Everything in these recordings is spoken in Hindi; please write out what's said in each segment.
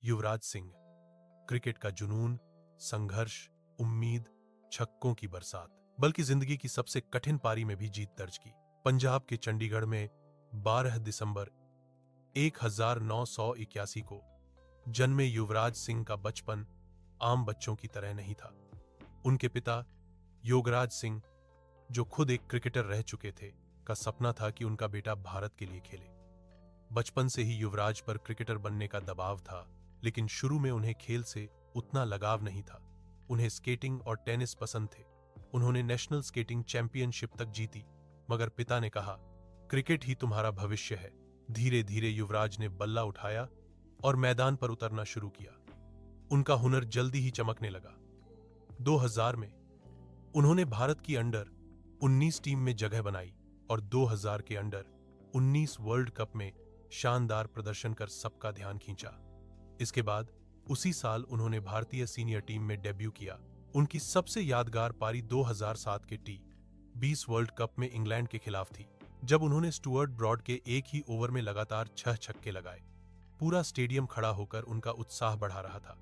युवराज सिंह। क्रिकेट का जुनून, संघर्ष, उम्मीद, छक्कों की बरसात, बल्कि जिंदगी की सबसे कठिन पारी में भी जीत दर्ज की। पंजाब के चंडीगढ़ में 12 दिसंबर 1981 को जन्मे युवराज सिंह का बचपन आम बच्चों की तरह नहीं था। उनके पिता योगराज सिंह, जो खुद एक क्रिकेटर रह चुके थे, का सपना था कि उनका बेटा भारत के लिए खेले। बचपन से ही युवराज पर क्रिकेटर बनने का दबाव था, लेकिन शुरू में उन्हें खेल से उतना लगाव नहीं था। उन्हें स्केटिंग और टेनिस पसंद थे। उन्होंने नेशनल स्केटिंग चैंपियनशिप तक जीती, मगर पिता ने कहा, क्रिकेट ही तुम्हारा भविष्य है। धीरे धीरे युवराज ने बल्ला उठाया और मैदान पर उतरना शुरू किया। उनका हुनर जल्दी ही चमकने लगा। 2000 में उन्होंने भारत की अंडर 19 टीम में जगह बनाई और 2000 के अंडर 19 वर्ल्ड कप में शानदार प्रदर्शन कर सबका ध्यान खींचा। इसके बाद उसी साल उन्होंने भारतीय सीनियर टीम में डेब्यू किया। उनकी सबसे यादगार पारी 2007 के T20 वर्ल्ड कप में इंग्लैंड के खिलाफ थी, जब उन्होंने स्टुअर्ट ब्रॉड के एक ही ओवर में लगातार 6 छक्के लगाए। पूरा स्टेडियम खड़ा होकर उनका उत्साह बढ़ा रहा था।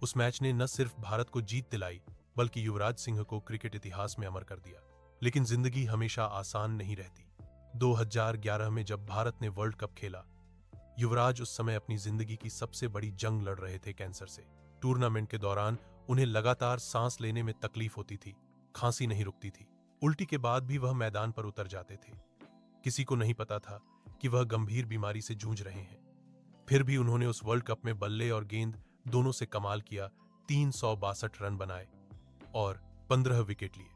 उस मैच ने न सिर्फ भारत को जीत दिलाई, बल्कि युवराज सिंह को क्रिकेट इतिहास में अमर कर दिया। लेकिन जिंदगी हमेशा आसान नहीं रहती। 2011 में जब भारत ने वर्ल्ड कप खेला, युवराज उस समय अपनी जिंदगी की सबसे बड़ी जंग लड़ रहे थे, कैंसर से। टूर्नामेंट के दौरान उन्हें लगातार सांस लेने में तकलीफ होती थी, खांसी नहीं रुकती थी। उल्टी के बाद भी वह मैदान पर उतर जाते थे। किसी को नहीं पता था कि वह गंभीर बीमारी से जूझ रहे हैं। फिर भी उन्होंने उस वर्ल्ड कप में बल्ले और गेंद दोनों से कमाल किया, 362 रन बनाए और 15 विकेट लिए।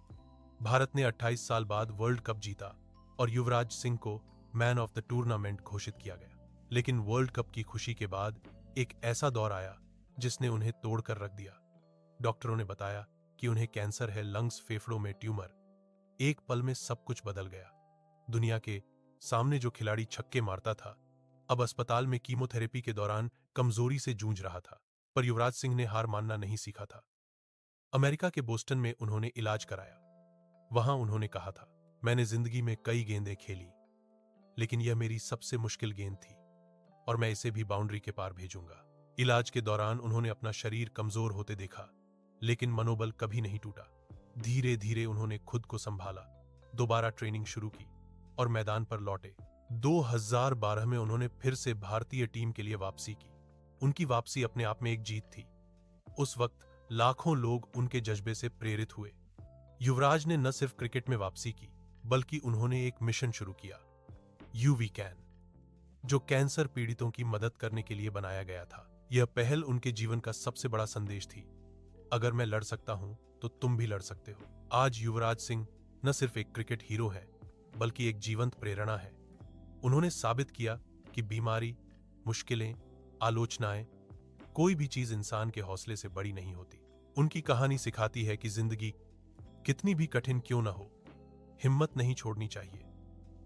भारत ने 28 साल बाद वर्ल्ड कप जीता और युवराज सिंह को मैन ऑफ द टूर्नामेंट घोषित किया गया। लेकिन वर्ल्ड कप की खुशी के बाद एक ऐसा दौर आया जिसने उन्हें तोड़कर रख दिया। डॉक्टरों ने बताया कि उन्हें कैंसर है, लंग्स, फेफड़ों में ट्यूमर। एक पल में सब कुछ बदल गया। दुनिया के सामने जो खिलाड़ी छक्के मारता था, अब अस्पताल में कीमोथेरेपी के दौरान कमजोरी से जूझ रहा था। पर युवराज सिंह ने हार मानना नहीं सीखा था। अमेरिका के बोस्टन में उन्होंने इलाज कराया। वहां उन्होंने कहा था, मैंने जिंदगी में कई गेंदें खेली, लेकिन यह मेरी सबसे मुश्किल गेंद थी और मैं इसे भी बाउंड्री के पार भेजूंगा। इलाज के दौरान उन्होंने अपना शरीर कमजोर होते देखा, लेकिन मनोबल कभी नहीं टूटा। धीरे धीरे उन्होंने खुद को संभाला, दोबारा ट्रेनिंग शुरू की और मैदान पर लौटे। 2012 में उन्होंने फिर से भारतीय टीम के लिए वापसी की। उनकी वापसी अपने आप में एक जीत थी। उस वक्त लाखों लोग उनके जज्बे से प्रेरित हुए। युवराज ने न सिर्फ क्रिकेट में वापसी की, बल्कि उन्होंने एक मिशन शुरू किया, यू वी कैन, जो कैंसर पीड़ितों की मदद करने के लिए बनाया गया था। यह पहल उनके जीवन का सबसे बड़ा संदेश थी। अगर मैं लड़ सकता हूं, तो तुम भी लड़ सकते हो। आज युवराज सिंह न सिर्फ एक क्रिकेट हीरो है, बल्कि एक जीवंत प्रेरणा है। उन्होंने साबित किया कि बीमारी, मुश्किलें, आलोचनाएं, कोई भी चीज इंसान के हौसले से बड़ी नहीं होती। उनकी कहानी सिखाती है कि जिंदगी कितनी भी कठिन क्यों न हो, हिम्मत नहीं छोड़नी चाहिए।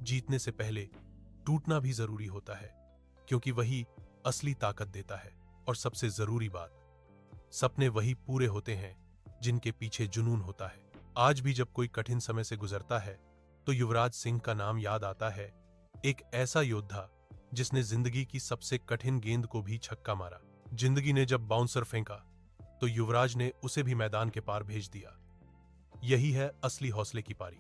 जीतने से पहले टूटना भी जरूरी होता है, क्योंकि वही असली ताकत देता है। और सबसे जरूरी बात, सपने वही पूरे होते हैं जिनके पीछे जुनून होता है। आज भी जब कोई कठिन समय से गुजरता है, तो युवराज सिंह का नाम याद आता है। एक ऐसा योद्धा जिसने जिंदगी की सबसे कठिन गेंद को भी छक्का मारा। जिंदगी ने जब बाउंसर फेंका, तो युवराज ने उसे भी मैदान के पार भेज दिया। यही है असली हौसले की पारी।